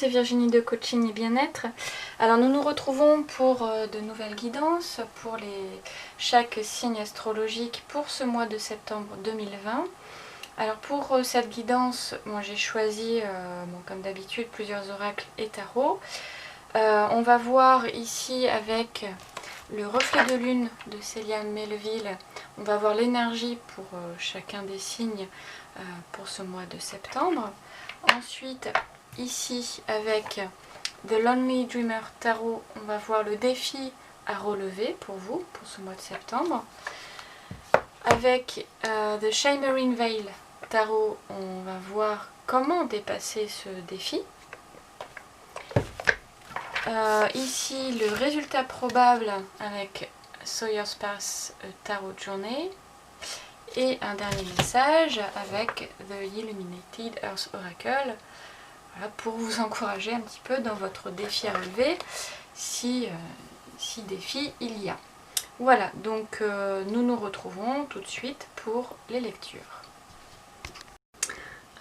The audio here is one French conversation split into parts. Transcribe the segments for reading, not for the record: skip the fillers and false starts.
c'est Virginie de Coaching et Bien-être. Alors nous nous retrouvons pour de nouvelles guidances pour chaque signe astrologique pour ce mois de septembre 2020. Alors pour cette guidance, moi j'ai choisi, comme d'habitude, plusieurs oracles et tarots. On va voir ici avec le reflet de lune de Célia Melville, on va voir l'énergie pour chacun des signes pour ce mois de septembre. Ensuite, ici avec The Lonely Dreamer Tarot, on va voir le défi à relever pour vous, pour ce mois de septembre. Avec The Shimmering Veil Tarot, on va voir comment dépasser ce défi. Ici, le résultat probable avec Sawyer's Path Tarot Journey. Et un dernier message avec The Illuminated Earth Oracle, voilà, pour vous encourager un petit peu dans votre défi à relever, si défi il y a. Voilà, donc nous nous retrouvons tout de suite pour les lectures.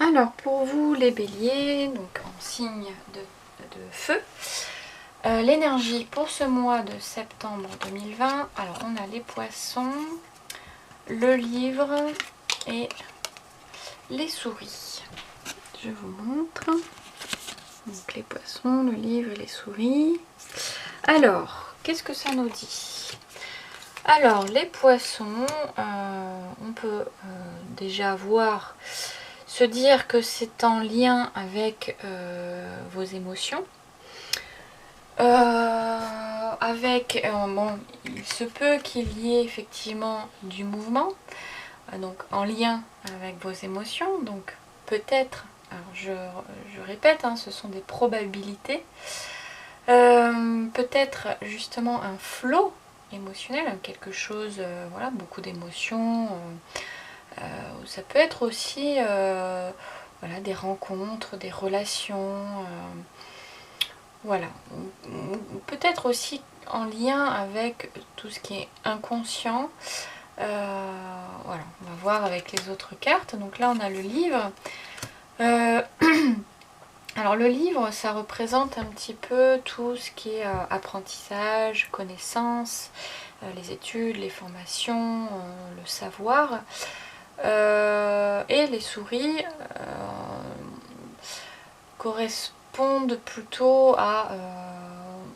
Alors pour vous les béliers, donc en signe de feu, l'énergie pour ce mois de septembre 2020, alors on a les poissons, le livre et les souris. Je vous montre. Donc les poissons, le livre et les souris. Alors, qu'est-ce que ça nous dit? Alors, les poissons, on peut déjà voir, se dire que c'est en lien avec vos émotions. Bon, il se peut qu'il y ait effectivement du mouvement, donc en lien avec vos émotions, donc peut-être, alors je répète, ce sont des probabilités, peut-être justement un flot émotionnel, quelque chose, voilà, beaucoup d'émotions, ça peut être aussi voilà, des rencontres, des relations, voilà, peut-être aussi en lien avec tout ce qui est inconscient. Voilà, on va voir avec les autres cartes. Donc là on a le livre. Alors le livre, ça représente un petit peu tout ce qui est apprentissage, connaissance, les études, les formations, le savoir. Et les souris correspondent plutôt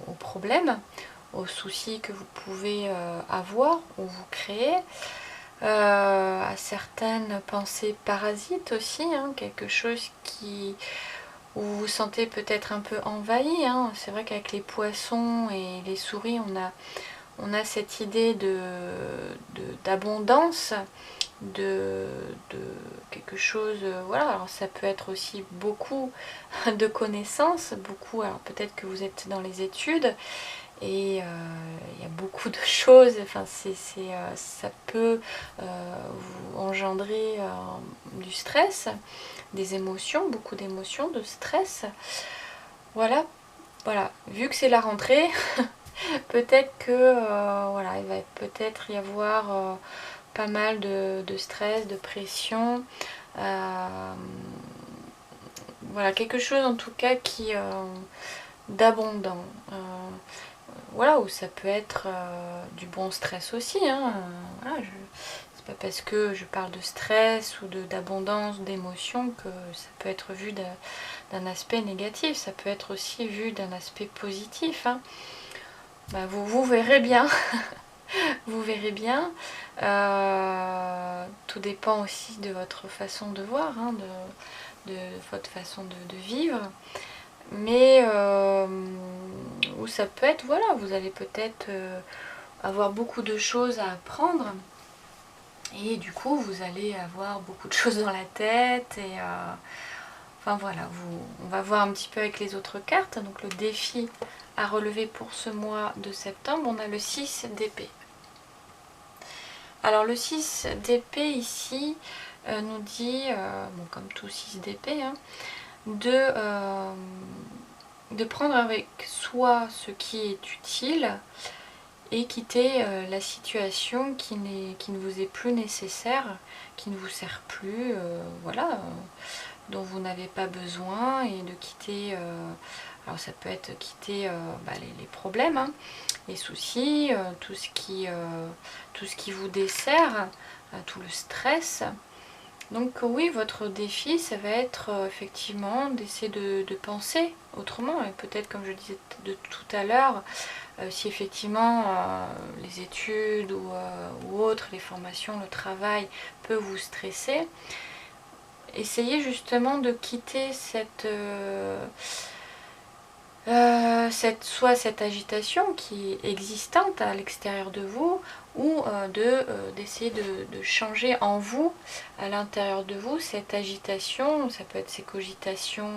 aux problèmes, aux soucis que vous pouvez avoir ou vous créer, à certaines pensées parasites aussi, quelque chose où vous vous sentez peut-être un peu envahi. C'est vrai qu'avec les poissons et les souris, on a cette idée d'abondance, de quelque chose, voilà, alors ça peut être aussi beaucoup de connaissances, beaucoup, alors peut-être que vous êtes dans les études et il y a beaucoup de choses, enfin ça peut vous engendrer du stress, des émotions, beaucoup d'émotions, de stress, voilà, vu que c'est la rentrée, peut-être que voilà, il va peut-être y avoir pas mal de stress, de pression, voilà, quelque chose en tout cas qui d'abondant, voilà, où ça peut être du bon stress aussi, voilà, c'est pas parce que je parle de stress ou d'abondance, d'émotions que ça peut être vu d'un aspect négatif, ça peut être aussi vu d'un aspect positif, vous verrez bien. Vous verrez bien, tout dépend aussi de votre façon de voir, de votre façon de vivre, mais où ça peut être, voilà, vous allez peut-être avoir beaucoup de choses à apprendre, et du coup vous allez avoir beaucoup de choses dans la tête, et enfin voilà, on va voir un petit peu avec les autres cartes. Donc le défi à relever pour ce mois de septembre, on a le 6 d'épée. Alors le 6 d'épée ici nous dit, bon, comme tout 6 d'épée, de prendre avec soi ce qui est utile et quitter la situation qui ne vous est plus nécessaire, qui ne vous sert plus, voilà. dont vous n'avez pas besoin et de quitter, alors ça peut être quitter les problèmes, hein, les soucis, tout ce qui vous dessert, tout le stress. Donc oui, votre défi, ça va être effectivement d'essayer de penser autrement, et peut-être comme je disais de tout à l'heure, si effectivement les études ou autres, les formations, le travail peut vous stresser, essayez justement de quitter soit cette agitation qui est existante à l'extérieur de vous, ou d'essayer de changer en vous, à l'intérieur de vous, cette agitation. Ça peut être ces cogitations,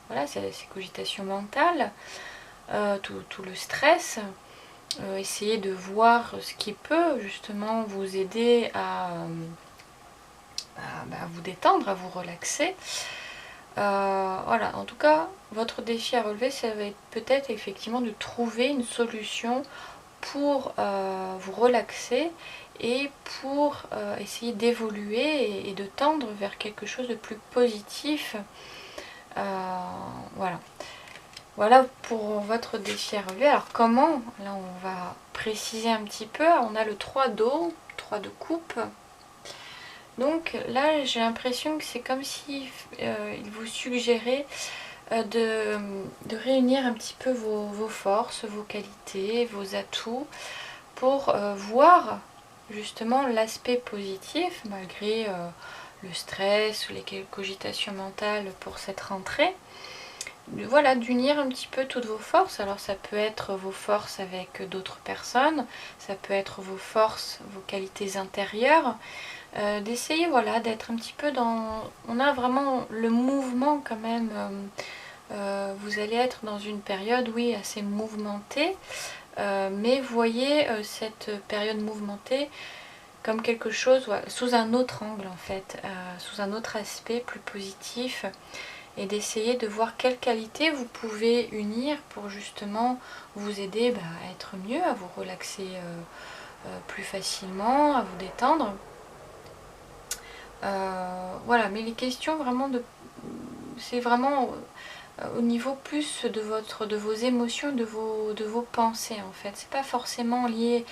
voilà, ces cogitations mentales, tout le stress. Essayez de voir ce qui peut justement vous aider à vous détendre, à vous relaxer. Voilà, en tout cas, votre défi à relever, ça va être peut-être effectivement de trouver une solution pour vous relaxer et pour essayer d'évoluer et de tendre vers quelque chose de plus positif. Voilà. Voilà pour votre défi à relever. Alors comment? Là, on va préciser un petit peu. On a le 3 d'eau, 3 de coupe. Donc là, j'ai l'impression que c'est comme si il vous suggérait de réunir un petit peu vos forces, vos qualités, vos atouts pour voir justement l'aspect positif malgré le stress ou les cogitations mentales pour cette rentrée. Voilà, d'unir un petit peu toutes vos forces. Alors ça peut être vos forces avec d'autres personnes, ça peut être vos forces, vos qualités intérieures, d'essayer voilà, d'être un petit peu dans... On a vraiment le mouvement quand même, vous allez être dans une période, oui, assez mouvementée, mais voyez cette période mouvementée comme quelque chose sous un autre angle en fait, sous un autre aspect plus positif, et d'essayer de voir quelles qualités vous pouvez unir pour justement vous aider à être mieux, à vous relaxer plus facilement, à vous détendre. Voilà, mais les questions vraiment c'est vraiment au niveau plus de vos émotions, de vos pensées en fait. C'est pas forcément lié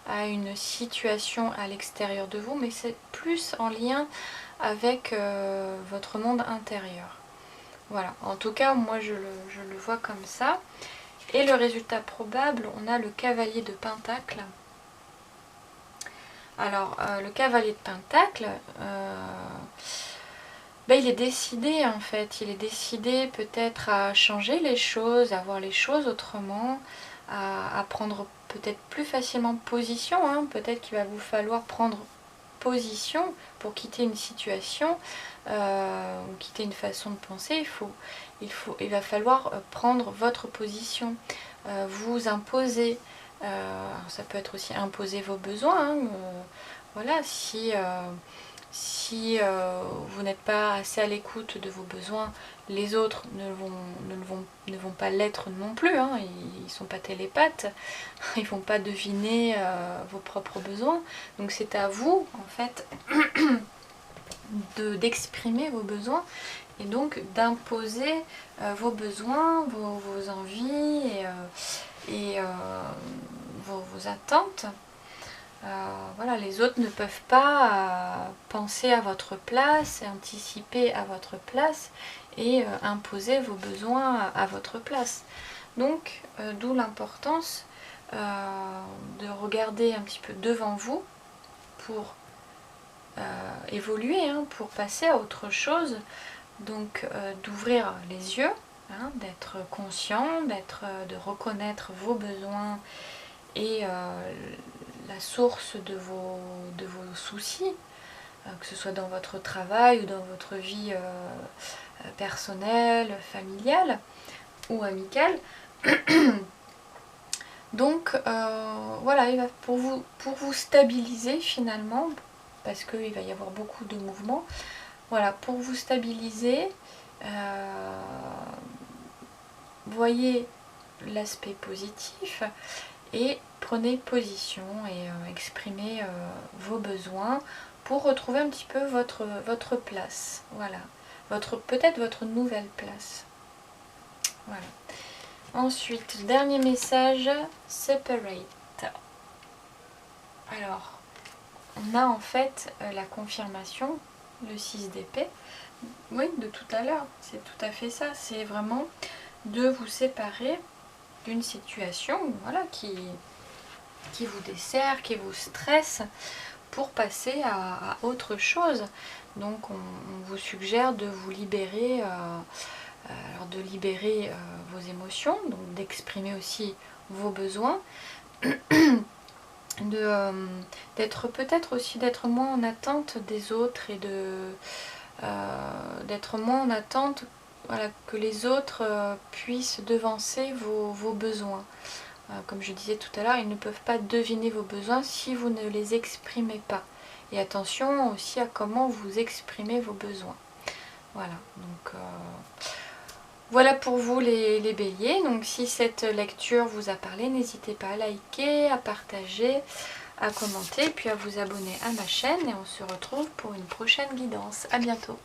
à une situation à l'extérieur de vous, mais c'est plus en lien avec votre monde intérieur. Voilà, en tout cas, moi je le vois comme ça. Et le résultat probable, on a le cavalier de Pentacle. Alors, le cavalier de Pentacle, il est décidé en fait. Il est décidé peut-être à changer les choses, à voir les choses autrement, à prendre peut-être plus facilement position. Hein. Peut-être qu'il va vous falloir prendre position pour quitter une situation ou quitter une façon de penser. Il va falloir prendre votre position, vous imposer. Ça peut être aussi imposer vos besoins. Hein, voilà, si vous n'êtes pas assez à l'écoute de vos besoins, les autres ne vont pas l'être non plus. Hein, ils ne sont pas télépathes, ils ne vont pas deviner vos propres besoins. Donc c'est à vous, en fait, d'exprimer vos besoins et donc d'imposer vos besoins, vos envies et vos attentes. Voilà, les autres ne peuvent pas penser à votre place, anticiper à votre place et imposer vos besoins à votre place. Donc, d'où l'importance de regarder un petit peu devant vous pour évoluer, hein, pour passer à autre chose. Donc, d'ouvrir les yeux, hein, d'être conscient, de reconnaître vos besoins et la source de vos soucis, que ce soit dans votre travail ou dans votre vie personnelle, familiale ou amicale. Donc voilà, pour vous stabiliser finalement, parce qu'il va y avoir beaucoup de mouvements, voilà, pour vous stabiliser, voyez l'aspect positif et prenez position et exprimez vos besoins pour retrouver un petit peu votre place. Voilà, peut-être votre nouvelle place. Voilà. Ensuite, dernier message, separate. Alors, on a en fait la confirmation, le 6 d'épée, oui, de tout à l'heure, c'est tout à fait ça, c'est vraiment de vous séparer d'une situation, voilà, qui vous dessert, qui vous stresse, pour passer à autre chose. Donc on vous suggère de vous libérer, vos émotions, donc d'exprimer aussi vos besoins, d'être peut-être aussi d'être moins en attente des autres et d'être moins en attente, voilà, que les autres puissent devancer vos besoins. Comme je disais tout à l'heure, ils ne peuvent pas deviner vos besoins si vous ne les exprimez pas. Et attention aussi à comment vous exprimez vos besoins. Voilà, donc voilà pour vous les béliers. Donc si cette lecture vous a parlé, n'hésitez pas à liker, à partager, à commenter, puis à vous abonner à ma chaîne. Et on se retrouve pour une prochaine guidance. À bientôt.